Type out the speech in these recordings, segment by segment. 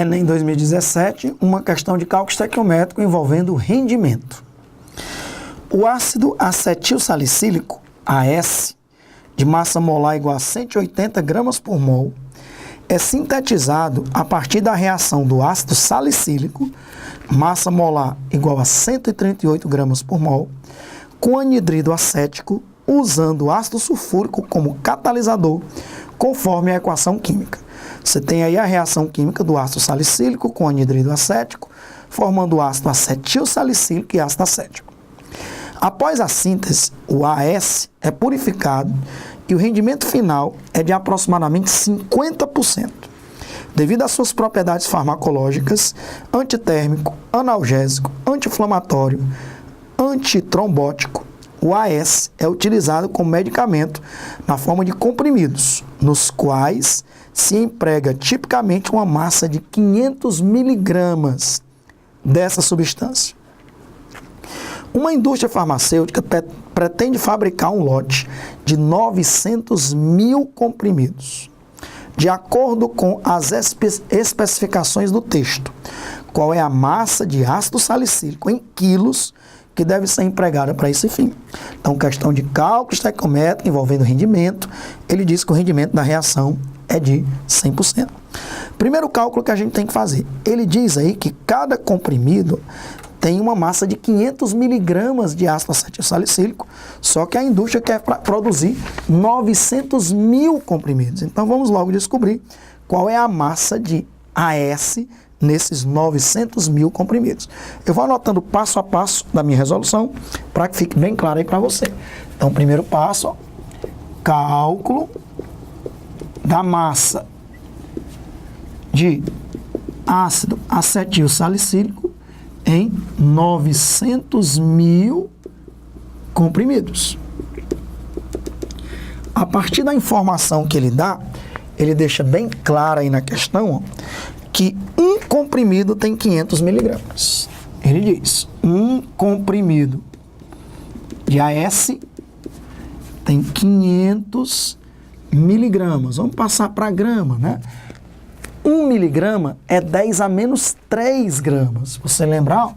Enem 2017, uma questão de cálculo estequiométrico envolvendo rendimento. O ácido acetil salicílico, AS, de massa molar igual a 180 gramas por mol, é sintetizado a partir da reação do ácido salicílico, massa molar igual a 138 gramas por mol, com anidrido acético, usando o ácido sulfúrico como catalisador, conforme a equação química. Você tem aí a reação química do ácido salicílico com anidrido acético, formando o ácido acetil salicílico e ácido acético. Após a síntese, o AS é purificado e o rendimento final é de aproximadamente 50%. Devido às suas propriedades farmacológicas, antitérmico, analgésico, anti-inflamatório, antitrombótico, o AS é utilizado como medicamento na forma de comprimidos, nos quais se emprega tipicamente uma massa de 500 miligramas dessa substância. Uma indústria farmacêutica pretende fabricar um lote de 900 mil comprimidos, de acordo com as especificações do texto. Qual é a massa de ácido salicílico em quilos que deve ser empregada para esse fim? Então, questão de cálculo estequiométrico envolvendo rendimento, ele diz que o rendimento da reação é de 100%. Primeiro cálculo que a gente tem que fazer, ele diz aí que cada comprimido tem uma massa de 500 miligramas de ácido acetil salicílico, só que a indústria quer produzir 900 mil comprimidos. Então, vamos logo descobrir qual é a massa de AS nesses 900 mil comprimidos. Eu vou anotando passo a passo da minha resolução, para que fique bem claro aí para você. Então, primeiro passo, ó, cálculo da massa de ácido acetil salicílico em 900 mil comprimidos. A partir da informação que ele dá, ele deixa bem claro aí na questão, ó, que um comprimido tem 500 miligramas. Ele diz, um comprimido de AS tem 500 miligramas. Vamos passar para grama, né? 1 miligrama é 10 a menos 3 gramas. Você lembrar? Ó,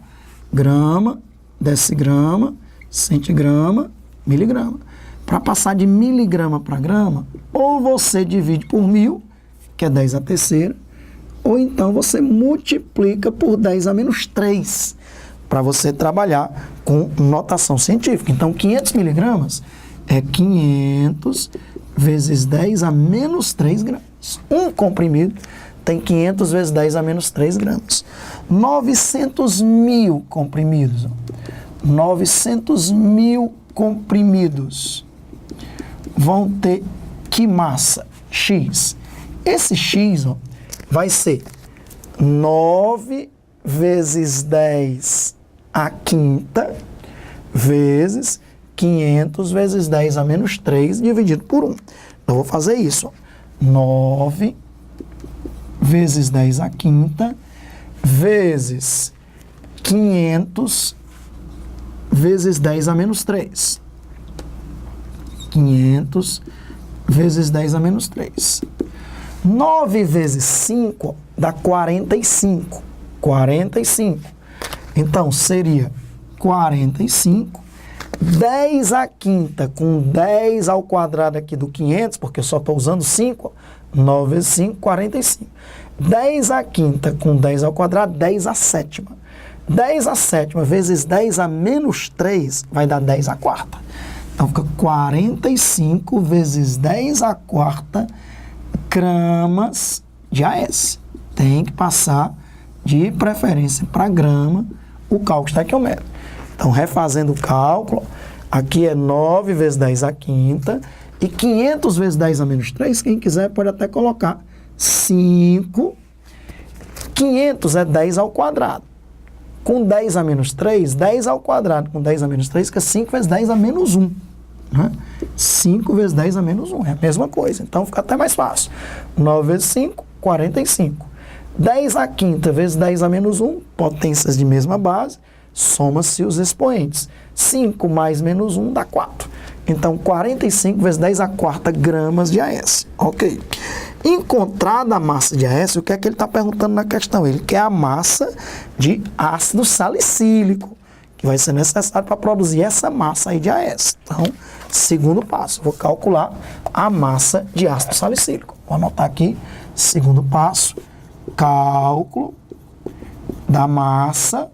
grama, decigrama, centigrama, miligrama. Para passar de miligrama para grama, ou você divide por 1000, que é 10 a terceira, ou então você multiplica por 10 a menos 3, para você trabalhar com notação científica. Então, 500 miligramas é 500 vezes 10 a menos 3 gramas. Um comprimido tem 500 vezes 10 a menos 3 gramas. 900 mil comprimidos. 900 mil comprimidos vão ter que massa? X. Esse X, ó, vai ser 9 vezes 10 a quinta vezes 500 vezes 10 a menos 3 dividido por 1. Eu vou fazer isso. Ó. 9 vezes 10 a quinta vezes 500 vezes 10 a menos 3. 500 vezes 10 a menos 3. 9 vezes 5 dá 45. 45. Então, seria 45. 10 à quinta com 10 ao quadrado aqui do 500, porque eu só estou usando 5. 9 vezes 5, 45. 10 à quinta com 10 ao quadrado, 10 à sétima. 10 à sétima vezes 10 a menos 3 vai dar 10 à quarta. Então, fica 45 vezes 10 à quarta gramas de AS. Tem que passar de preferência para grama o cálculo estequiométrico. Então, refazendo o cálculo, aqui é 9 vezes 10 à quinta e 500 vezes 10 a menos 3, quem quiser pode até colocar 5. 500 é 10 ao quadrado. Com 10 a menos 3, 10 ao quadrado com 10 a menos 3 fica 5 vezes 10 a menos 1. Né? 5 vezes 10 a menos 1, é a mesma coisa. Então, fica até mais fácil. 9 vezes 5, 45. 10 à quinta vezes 10 a menos 1, potências de mesma base, soma-se os expoentes. 5 mais menos 1 dá 4. Então, 45 vezes 10 à quarta gramas de AS. Ok. Encontrada a massa de AS, o que é que ele está perguntando na questão? Ele quer a massa de ácido salicílico, que vai ser necessário para produzir essa massa aí de AS. Então, segundo passo, vou calcular a massa de ácido salicílico. Vou anotar aqui, segundo passo, cálculo da massa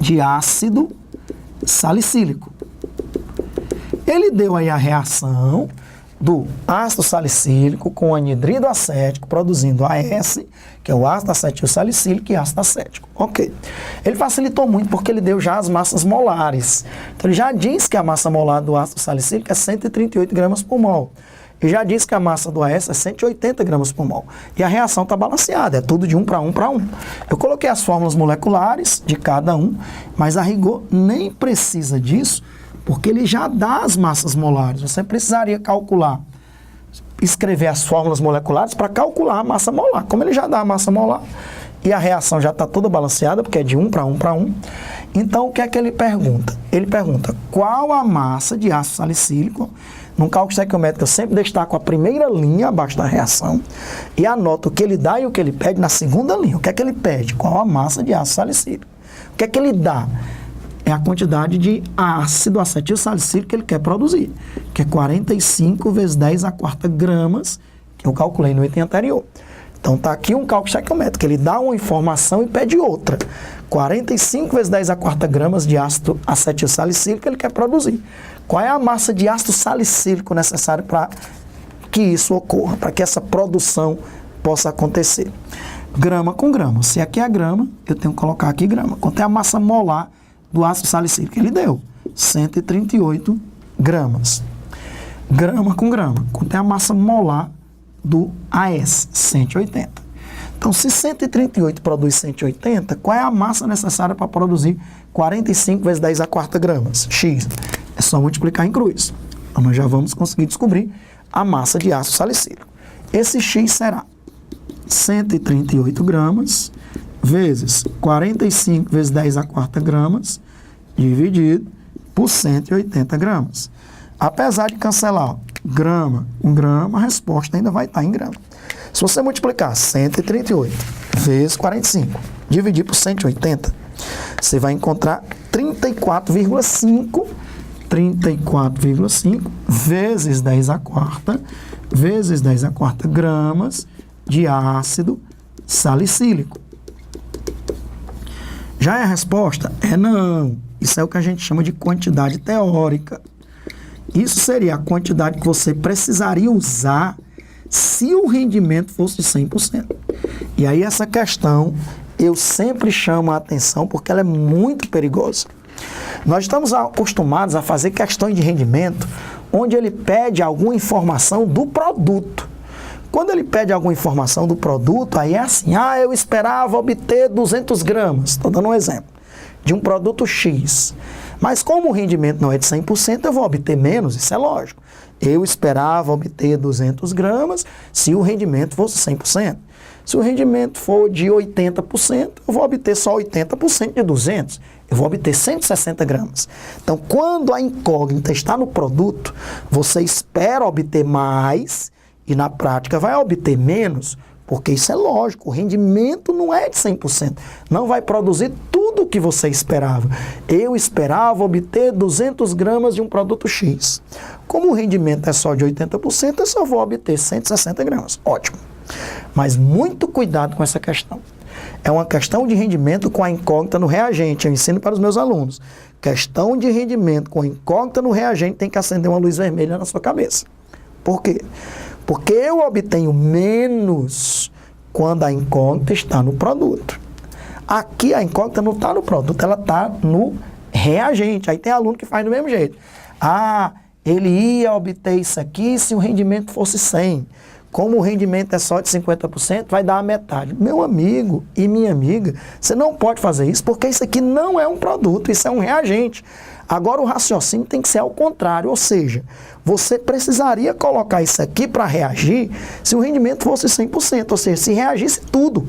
de ácido salicílico. Ele deu aí a reação do ácido salicílico com anidrido acético, produzindo AS, que é o ácido acetil salicílico e ácido acético. Ok. Ele facilitou muito porque ele deu já as massas molares. Então ele já diz que a massa molar do ácido salicílico é 138 gramas por mol. E já disse que a massa do AS é 180 gramas por mol. E a reação está balanceada, é tudo de 1 para 1 para 1. Eu coloquei as fórmulas moleculares de cada um, mas a rigor nem precisa disso, porque ele já dá as massas molares. Você precisaria calcular, escrever as fórmulas moleculares para calcular a massa molar. Como ele já dá a massa molar e a reação já está toda balanceada, porque é de 1 para 1 para 1, então o que é que ele pergunta? Ele pergunta qual a massa de ácido salicílico. Num cálculo estequiométrico, eu sempre destaco a primeira linha abaixo da reação e anoto o que ele dá e o que ele pede na segunda linha. O que é que ele pede? Qual a massa de ácido salicílico? O que é que ele dá? É a quantidade de ácido acetil salicílico que ele quer produzir, que é 45 vezes 10 a quarta gramas, que eu calculei no item anterior. Então está aqui um cálculo estequiométrico, ele dá uma informação e pede outra. 45 vezes 10 a quarta gramas de ácido acetil salicílico que ele quer produzir. Qual é a massa de ácido salicílico necessária para que isso ocorra, para que essa produção possa acontecer? Grama com grama. Se aqui é grama, eu tenho que colocar aqui grama. Quanto é a massa molar do ácido salicílico? Ele deu 138 gramas. Grama com grama. Quanto é a massa molar do AS? 180. Então, se 138 produz 180, qual é a massa necessária para produzir 45 vezes 10 a quarta gramas? X. É só multiplicar em cruz. Então, nós já vamos conseguir descobrir a massa de ácido salicílico. Esse X será 138 gramas vezes 45 vezes 10 a quarta gramas dividido por 180 gramas. Apesar de cancelar, ó, grama com grama, a resposta ainda vai estar em grama. Se você multiplicar 138 vezes 45, dividir por 180, você vai encontrar 34,5 vezes 10 a quarta gramas de ácido salicílico. Já é a resposta? É não. Isso é o que a gente chama de quantidade teórica. Isso seria a quantidade que você precisaria usar se o rendimento fosse de 100%. E aí essa questão eu sempre chamo a atenção porque ela é muito perigosa. Nós estamos acostumados a fazer questões de rendimento onde ele pede alguma informação do produto. Quando ele pede alguma informação do produto, aí é assim, eu esperava obter 200 gramas, estou dando um exemplo, de um produto X. Mas como o rendimento não é de 100%, eu vou obter menos, isso é lógico. Eu esperava obter 200 gramas se o rendimento fosse 100%. Se o rendimento for de 80%, eu vou obter só 80% de 200. Eu vou obter 160 gramas. Então, quando a incógnita está no produto, você espera obter mais e na prática vai obter menos, porque isso é lógico, o rendimento não é de 100%, não vai produzir tudo o que você esperava. Eu esperava obter 200 gramas de um produto X. Como o rendimento é só de 80%, eu só vou obter 160 gramas. Ótimo. Mas muito cuidado com essa questão. É uma questão de rendimento com a incógnita no reagente. Eu ensino para os meus alunos. Questão de rendimento com a incógnita no reagente tem que acender uma luz vermelha na sua cabeça. Por quê? Porque eu obtenho menos quando a incógnita está no produto. Aqui a incógnita não está no produto, ela está no reagente. Aí tem aluno que faz do mesmo jeito. Ele ia obter isso aqui se o rendimento fosse 100. Como o rendimento é só de 50%, vai dar a metade. Meu amigo e minha amiga, você não pode fazer isso porque isso aqui não é um produto, isso é um reagente. Agora o raciocínio tem que ser ao contrário, ou seja, você precisaria colocar isso aqui para reagir se o rendimento fosse 100%, ou seja, se reagisse tudo.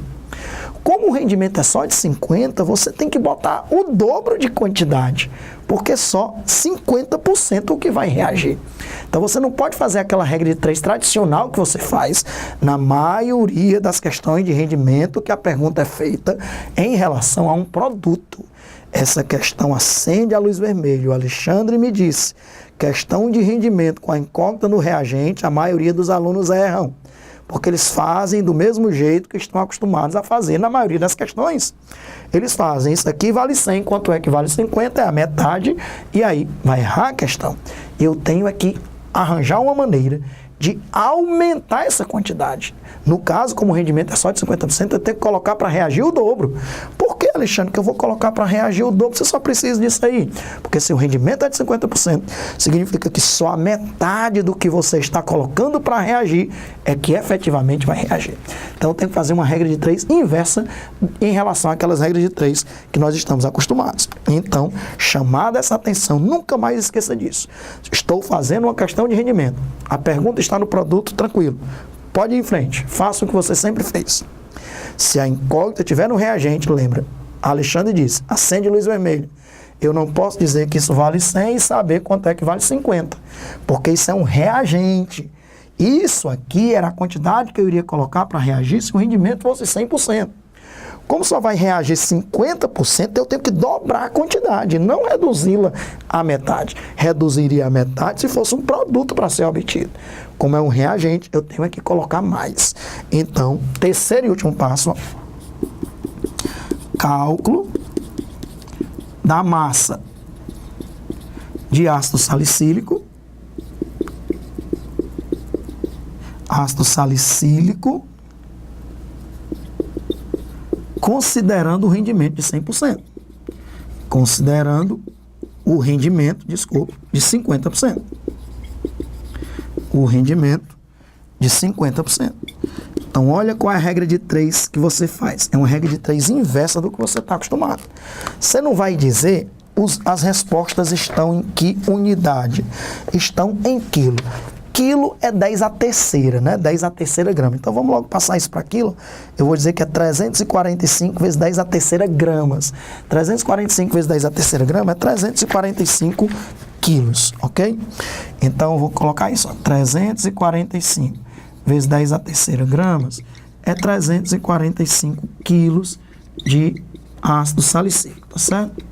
Como o rendimento é só de 50, você tem que botar o dobro de quantidade, porque só 50% o que vai reagir. Então você não pode fazer aquela regra de 3 tradicional que você faz na maioria das questões de rendimento que a pergunta é feita em relação a um produto. Essa questão acende a luz vermelha. O Alexandre me disse, questão de rendimento com a incógnita no reagente, a maioria dos alunos erram, porque eles fazem do mesmo jeito que estão acostumados a fazer na maioria das questões. Eles fazem isso aqui vale 100, quanto é que vale 50? É a metade, e aí vai errar a questão. Eu tenho aqui arranjar uma maneira de aumentar essa quantidade. No caso, como o rendimento é só de 50%, eu tenho que colocar para reagir o dobro. Por que, Alexandre, que eu vou colocar para reagir o dobro? Você só precisa disso aí. Porque se o rendimento é de 50%, significa que só a metade do que você está colocando para reagir é que efetivamente vai reagir. Então, eu tenho que fazer uma regra de 3 inversa em relação àquelas regras de 3 que nós estamos acostumados. Então, chamada essa atenção, nunca mais esqueça disso. Estou fazendo uma questão de rendimento. A pergunta está no produto, tranquilo. Pode ir em frente, faça o que você sempre fez. Se a incógnita tiver no reagente, lembra, Alexandre disse, acende luz vermelha. Eu não posso dizer que isso vale 100 e saber quanto é que vale 50, porque isso é um reagente. Isso aqui era a quantidade que eu iria colocar para reagir se o rendimento fosse 100%. Como só vai reagir 50%, eu tenho que dobrar a quantidade, não reduzi-la à metade. Reduziria a metade se fosse um produto para ser obtido. Como é um reagente, eu tenho que colocar mais. Então, terceiro e último passo, ó. Cálculo da massa de ácido salicílico. Ácido salicílico, considerando o rendimento de 100%. Considerando o rendimento, desculpa, de 50%. O rendimento de 50%. Então, olha qual é a regra de 3 que você faz. É uma regra de 3 inversa do que você está acostumado. Você não vai dizer as respostas estão em que unidade? Estão em quilo. Quilo é 10 à terceira, né? 10 à terceira grama. Então, vamos logo passar isso para quilo. Eu vou dizer que é 345 vezes 10 à terceira gramas. 345 vezes 10 à terceira grama é 345 quilos, ok? Então, eu vou colocar isso, ó. 345 vezes 10 à terceira gramas é 345 quilos de ácido salicílico, tá certo?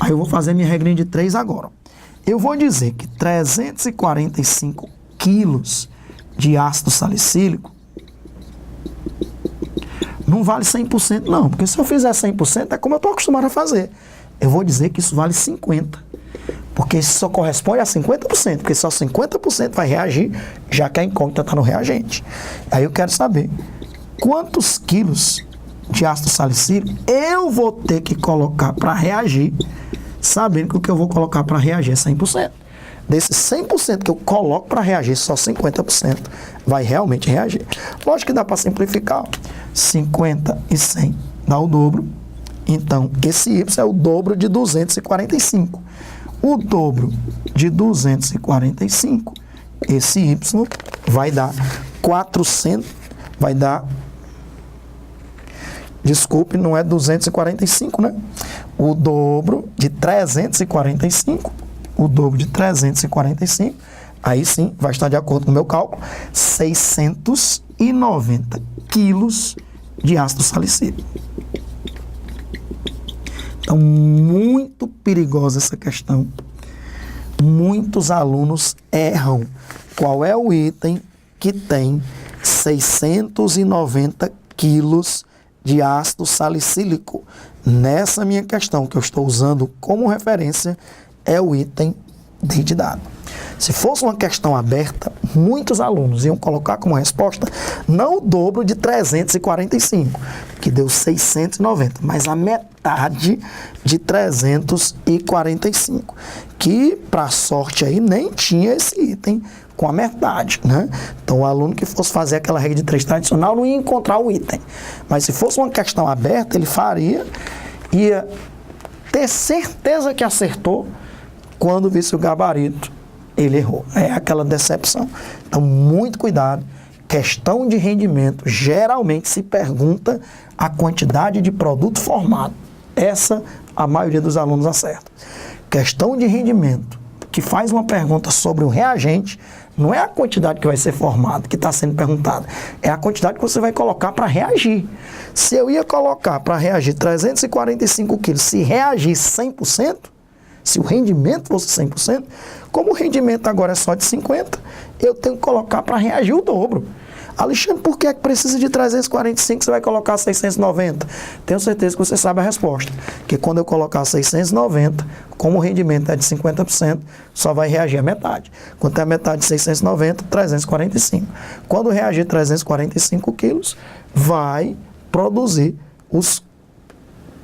Aí eu vou fazer minha regrinha de 3 agora. Eu vou dizer que 345 quilos de ácido salicílico não vale 100% não, porque se eu fizer 100% é como eu estou acostumado a fazer. Eu vou dizer que isso vale 50%, porque isso só corresponde a 50%, porque só 50% vai reagir, já que a incógnita está no reagente. Aí eu quero saber quantos quilos de ácido salicílico eu vou ter que colocar para reagir, sabendo que o que eu vou colocar para reagir é 100%. Desse 100% que eu coloco para reagir, só 50% vai realmente reagir. Lógico que dá para simplificar. 50 e 100 dá o dobro. Então, esse Y é o dobro de 245. O dobro de 245, esse Y vai dar 400, vai dar... Desculpe, não é 245, né? O dobro de 345, o dobro de 345, aí sim, vai estar de acordo com o meu cálculo, 690 quilos de ácido salicílico. Então, muito perigosa essa questão. Muitos alunos erram. Qual é o item que tem 690 quilos de ácido salicílico? Nessa minha questão que eu estou usando como referência, é o item D de dado. Se fosse uma questão aberta, muitos alunos iam colocar como resposta não o dobro de 345, que deu 690, mas a metade de 345, que, para sorte aí, nem tinha esse item com a metade, né? Então, o aluno que fosse fazer aquela regra de 3 tradicional não ia encontrar o item. Mas se fosse uma questão aberta, ele faria, ia ter certeza que acertou, quando visse o gabarito, ele errou. É aquela decepção. Então, muito cuidado, Questão de rendimento, geralmente se pergunta a quantidade de produto formado. Essa a maioria dos alunos acerta. Questão de rendimento, que faz uma pergunta sobre o reagente, não é a quantidade que vai ser formada, que está sendo perguntada, é a quantidade que você vai colocar para reagir. Se eu ia colocar para reagir 345 quilos, se reagir 100%, se o rendimento fosse 100%, como o rendimento agora é só de 50%, eu tenho que colocar para reagir o dobro. Alexandre, por que é que precisa de 345, você vai colocar 690? Tenho certeza que você sabe a resposta. Que quando eu colocar 690, como o rendimento é de 50%, só vai reagir a metade. Quando é a metade de 690, 345. Quando reagir 345 quilos, vai produzir os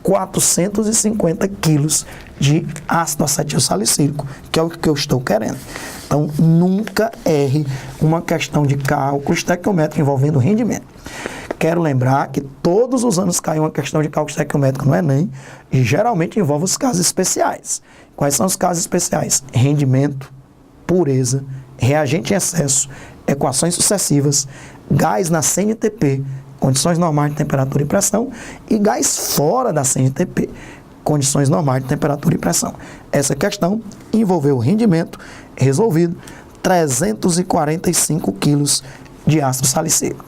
450 quilos de ácido acetil salicílico, que é o que eu estou querendo. Então, nunca erre uma questão de cálculo estequiométrico envolvendo rendimento. Quero lembrar que todos os anos cai uma questão de cálculo estequiométrico no Enem e geralmente envolve os casos especiais. Quais são os casos especiais? Rendimento, pureza, reagente em excesso, equações sucessivas, gás na CNTP, condições normais de temperatura e pressão, e gás fora da CNTP, condições normais de temperatura e pressão. Essa questão envolveu o rendimento resolvido, 345 quilos de ácido salicílico.